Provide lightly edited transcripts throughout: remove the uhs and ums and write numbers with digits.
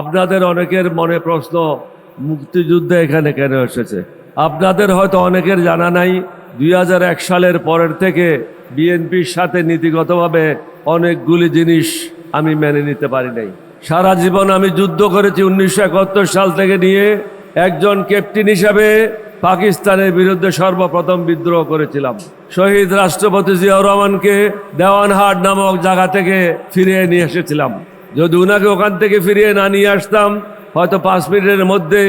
আপনাদের অনেকের মনে প্রশ্ন, মুক্তিযুদ্ধ এখানে কেন এসেছে? আপনাদের হয়তো অনেকের জানা নাই, 2001 সালের পরের থেকে বিএনপির সাথে নীতিগতভাবে অনেকগুলি জিনিস আমি মেনে নিতে পারি নাই। সারা জীবন আমি যুদ্ধ করেছি। 1971 সাল থেকে নিয়ে একজন ক্যাপ্টেন হিসাবে পাকিস্তানের বিরুদ্ধে সর্বপ্রথম বিদ্রোহ করেছিলাম। শহীদ রাষ্ট্রপতি জিয়াউর রহমানকে দেওয়ানহাট নামক জায়গা থেকে ফিরিয়ে নিয়ে এসেছিলাম। যদি উনাকে ওখান থেকে ফিরিয়ে না নিয়ে আসতাম, হয়তো 5 মিনিটের মধ্যে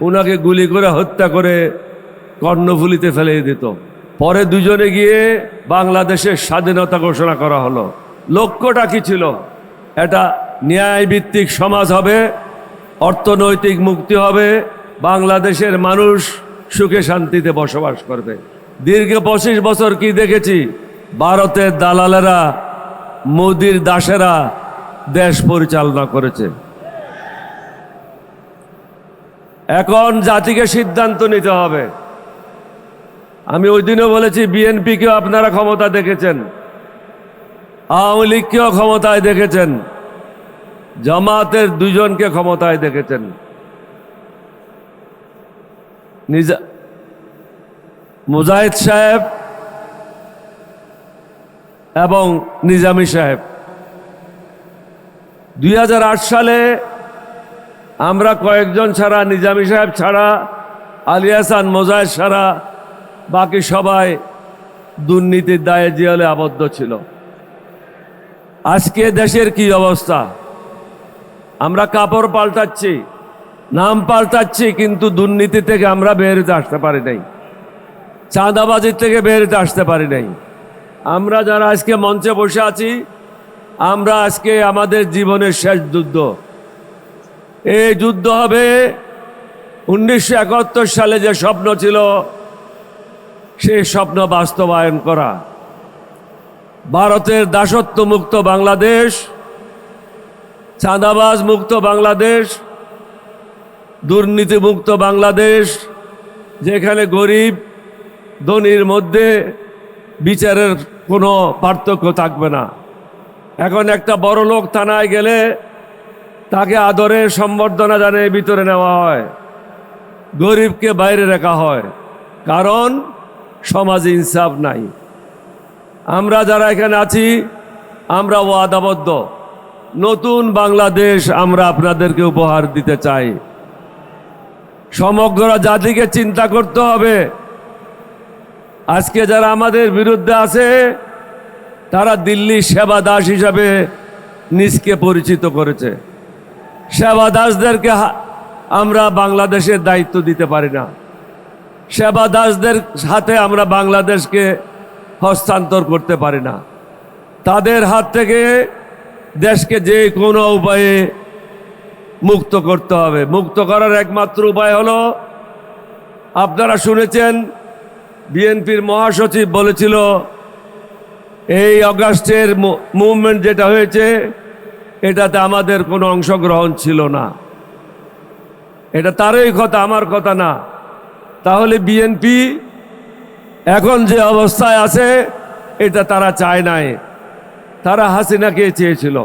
উনাকে গুলি করে হত্যা করে কর্ণফুলিতে ফেলে দিত। পরে দুজনে গিয়ে বাংলাদেশের স্বাধীনতা ঘোষণা করা হলো। লক্ষ্যটা কি ছিল? এটা ন্যায়ভিত্তিক সমাজ হবে, অর্থনৈতিক মুক্তি হবে, বাংলাদেশের মানুষ সুখে শান্তিতে বসবাস করবে। দীর্ঘ 25 বছর কি দেখেছি? ভারতের দালালেরা, মোদির দাসেরা দেশ পরিচালনা করেছে। এখন জাতিকে সিদ্ধান্ত নিতে হবে। আমি ওই দিনও বলেছি, বিএনপিকেও আপনারা ক্ষমতা দেখেছেন, আওয়ামী লীগকেও ক্ষমতায় দেখেছেন, জামাতের 2 জনকে ক্ষমতায় দেখেছেন। মুজাহিদ সাহেব এবং নিজামী সাহেব। 2008 সালে আমরা কয়েকজন ছাড়া, নিজামী সাহেব ছাড়া, আলী হাসান, মুজাহিদ ছাড়া বাকি সবাই দুর্নীতির দায়ে জেলে আবদ্ধ ছিল। আজকে দেশের কি অবস্থা? আমরা কাপড় পাল্টাচ্ছি, নাম পাল্টাচ্ছি, কিন্তু দুর্নীতি থেকে আমরা বের হতে আসতে পারি নাই, চাঁদাবাজির থেকে বের হতে আসতে পারি নাই। আমরা যারা আজকে মঞ্চে বসে আছি, আমরা আজকে আমাদের জীবনের শেষ যুদ্ধ। এই যুদ্ধ হবে 1971 সালে যে স্বপ্ন ছিল, সেই স্বপ্ন বাস্তবায়ন করা। ভারতের দাসত্ব মুক্ত বাংলাদেশ, চাঁদাবাজ মুক্ত বাংলাদেশ, দুর্নীতি মুক্ত বাংলাদেশ, যেখানে গরিব ধনীর মধ্যে বিচারের কোনো পার্থক্য থাকবে না। এখন একটা বড় লোক থানায় গেলে তাকে আদরের সম্বর্ধনা জানিয়ে ভিতরে নেওয়া হয়, গরিবকে বাইরে রাখা হয়, কারণ সমাজে ইনসাফ নাই। আমরা যারা এখানে আছি, আমরা ওয়াদাবদ্ধ। নতুন বাংলাদেশ আমরা আপনাদেরকে উপহার দিতে চাই। সমগ্র জাতিকে চিন্তা করতে হবে। আজকে যারা আমাদের বিরুদ্ধে আছে, তারা দিল্লি সেবা দাস হিসাবে নিজকে পরিচিত করেছে। সেবা দাসদেরকে আমরা বাংলাদেশের দায়িত্ব দিতে পারি না। সেবা দাসদের হাতে আমরা বাংলাদেশকে হস্তান্তর করতে পারি না। তাদের হাত থেকে দেশকে যে কোনো উপায়ে মুক্ত করতে হবে। মুক্ত করার একমাত্র উপায় হলো, আপনারা শুনেছেন বিএনপির মহাসচিব বলেছিল, এই অগাস্টের মুভমেন্ট যেটা হয়েছে, এটাতে আমাদের কোনো অংশগ্রহণ ছিল না। এটা তারই কথা, আমার কথা না। তাহলে বিএনপি এখন যে অবস্থায় আছে, এটা তারা চায় নাই, তারা হাসিনাকে চেয়েছিল।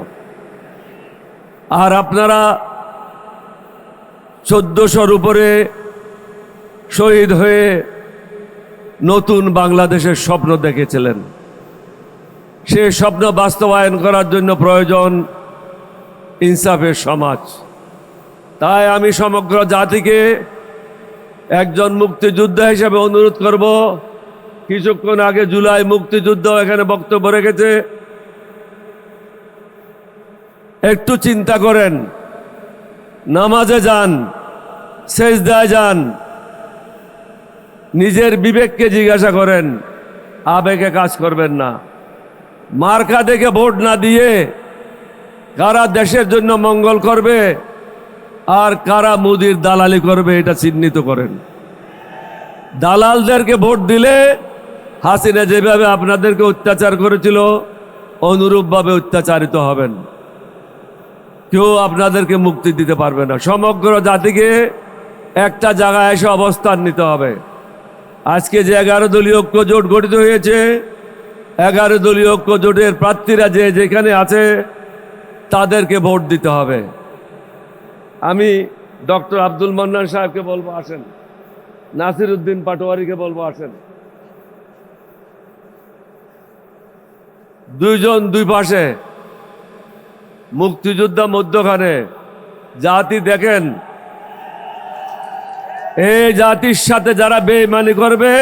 আর আপনারা 1400-র উপরে শহীদ হয়ে নতুন বাংলাদেশের স্বপ্ন দেখেছিলেন। সে স্বপ্ন বাস্তবায়ন করার জন্য প্রয়োজন ইনসাফের সমাজ। তাই আমি সমগ্র জাতিকে একজন মুক্তিযোদ্ধা হিসেবে অনুরোধ করব। কিছুক্ষণ আগে জুলাই মুক্তিযুদ্ধ এখানে বক্তব্য রেখেছে। একটু চিন্তা করেন, নামাজে যান, সেজদায় যান, নিজের বিবেককে জিজ্ঞাসা করেন, আবেগে কাজ করবেন না। মার্কা দেখে ভোট না দিয়ে কারা দেশের জন্য মঙ্গল করবে আর কারা মোদির দালালি করবে, এটা চিহ্নিত করেন। দালালদেরকে ভোট দিলে হাসিনা যেভাবে আপনাদেরকে অত্যাচার করেছিল, অনুরূপভাবে অত্যাচারিত হবেন। কেউ আপনাদেরকে মুক্তি দিতে পারবে না। সমগ্র জাতিকে একটা জায়গায় এসে অবস্থান নিতে হবে। আজকে যে 11 দলীয় ঐক্য জোট গঠিত হয়েছে, 11 দলীয় ঐক্য জোটের প্রার্থীরা যে যেখানে আছে, তাদেরকে ভোট দিতে হবে। আমি ডক্টর আব্দুল মান্নান সাহেবকে বলবো আসেন, নাসির উদ্দিন পাটোয়ারিকে বলবো আসেন। দুইজন দুই পাশে, মুক্তিযোদ্ধা মধ্যখানে। জাতি দেখেন, এই জাতির সাথে যারা বেঈমানি করবে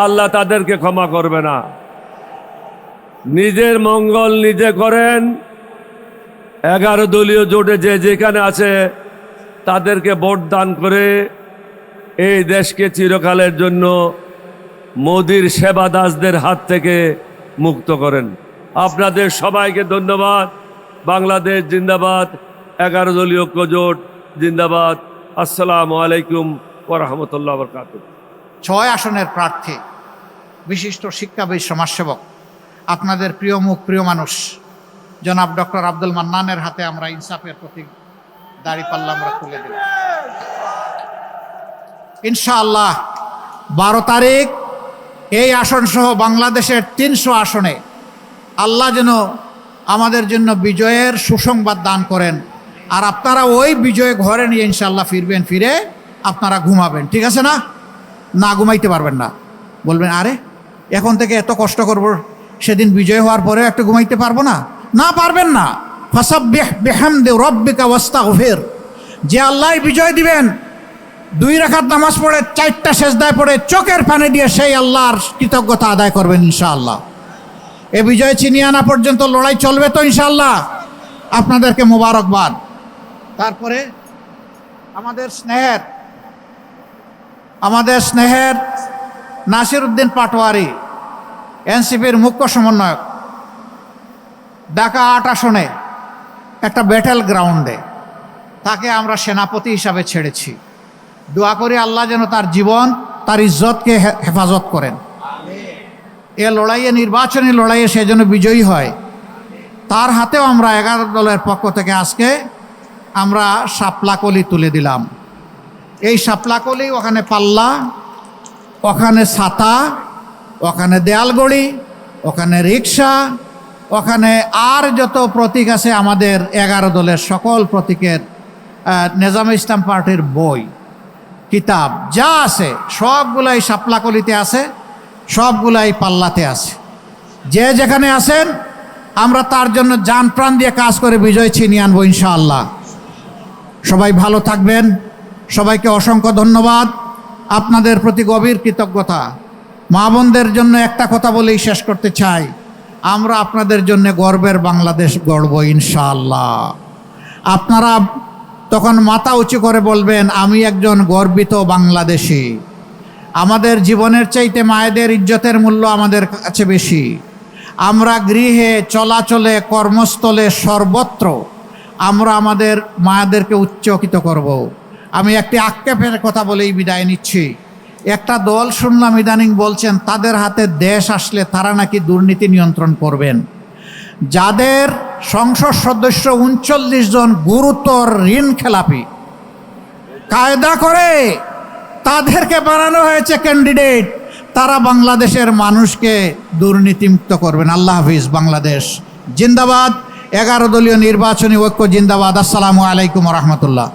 আল্লাহ তাদেরকে ক্ষমা করবে না। নিজের মঙ্গল নিজে করেন। 11 দলীয় জোটে যে যেখানে আছে তাদেরকে ভোট দান করে এই দেশকে চিরকালের জন্য মোদির সেবা দাসদের হাত থেকে মুক্ত করেন। আপনাদের সবাইকে ধন্যবাদ। বাংলাদেশ জিন্দাবাদ, 11 দলীয় ঐক্য জোট জিন্দাবাদ। আসসালামু আলাইকুম ওয়া রাহমাতুল্লাহি ওয়া বারাকাতুহু। 6 আসনের প্রার্থী, বিশিষ্ট শিক্ষাবিদ, সমাজসেবক, আপনাদের প্রিয় মুখ, প্রিয় মানুষ জনাব ডক্টর আব্দুল মান্নানের হাতে আমরা ইনসাফের প্রতীক দাঁড়িপাল্লা আমরা তুলে দিলাম। ইনশাআল্লাহ 12 তারিখ এই আসন সহ বাংলাদেশের 300 আসনে আল্লাহ যেন আমাদের জন্য বিজয়ের সুসংবাদ দান করেন। আর আপনারা ওই বিজয় ঘরে নিয়ে ইনশাআল্লাহ ফিরবেন, ফিরে আপনারা ঘুমাবেন। ঠিক আছে না? না ঘুমাইতে পারবেন না, বলবেন আরে এখন থেকে এত কষ্ট করব, সেদিন বিজয় হওয়ার পরেও একটু ঘুমাইতে পারবো না? না, পারবেন না। ফাসাব্বিহ বিহামদি রাব্বিকা ওয়াস্তাগফির। যে আল্লাহ বিজয় দিবেন, 2 রাকাত নামাজ পড়ে 4টা সেজদায় পড়ে চোখের পানি দিয়ে সেই আল্লাহর কৃতজ্ঞতা আদায় করবেন ইনশাআল্লাহ। এ বিজয় ছিনিয়ে আনা পর্যন্ত লড়াই চলবে তো ইনশাআল্লাহ। আপনাদেরকে মোবারকবাদ। তারপরে আমাদের স্নেহের নাসির উদ্দিন পাটোয়ারি, এনসিপির মুখ্য সমন্বয়ক, ঢাকা 8 আসনে একটা ব্যাটেল গ্রাউন্ডে তাকে আমরা সেনাপতি হিসাবে ছেড়েছি। দোয়া করি আল্লাহ যেন তার জীবন, তার ইজ্জতকে হেফাজত করেন। এ লড়াইয়ে, নির্বাচনী লড়াইয়ে সে যেন বিজয়ী হয়। তার হাতেও আমরা 11 দলের পক্ষ থেকে আজকে আমরা শাপলাকলি তুলে দিলাম। এই শাপলাকলি, ওখানে পাল্লা, ওখানে ছাতা, ওখানে দেয়ালগড়ি, ওখানে রিক্সা, ওখানে আর যত প্রতীক আছে আমাদের 11 দলের সকল প্রতীকের, নেজামে ইসলাম পার্টির বই, কিতাব যা আছে সবগুলাই শাপলাকলিতে আছে, সবগুলাই পাল্লাতে আছে। যে যেখানে আছেন আমরা তার জন্য জান প্রাণ দিয়ে কাজ করে বিজয় ছিনিয়ে আনবো ইনশাআল্লাহ। সবাই ভালো থাকবেন। সবাইকে অসংখ্য ধন্যবাদ। আপনাদের প্রতি গভীর কৃতজ্ঞতা। মা বোনদের জন্য একটা কথা বলেই শেষ করতে চাই, আমরা আপনাদের জন্য গর্বের বাংলাদেশ গড়ব ইনশাআল্লাহ। আপনারা তখন মাথা উঁচু করে বলবেন আমি একজন গর্বিত বাংলাদেশী। আমাদের জীবনের চাইতে মায়েদের ইজ্জতের মূল্য আমাদের কাছে বেশি। আমরা গৃহে, চলাচলে, কর্মস্থলে, সর্বত্র আমরা আমাদের মায়েদেরকে উচ্চকিত করব। আমি একটি আক্ষেপের কথা বলেই বিদায় নিচ্ছি। একটা দল শুনলাম ইদানিং বলছেন তাদের হাতে দেশ আসলে তারা নাকি দুর্নীতি নিয়ন্ত্রণ করবেন। যাদের সংসদ সদস্য 39 জন গুরুতর ঋণ খেলাপি, কায়দা করে তাদেরকে বানানো হয়েছে ক্যান্ডিডেট, তারা বাংলাদেশের মানুষকে দুর্নীতিমুক্ত করবেন। আল্লাহ হাফিজ। বাংলাদেশ জিন্দাবাদ। 11 দলীয় নির্বাচনী ঐক্য জিন্দাবাদ। আসসালামু আলাইকুম ওয়া রাহমাতুল্লাহ।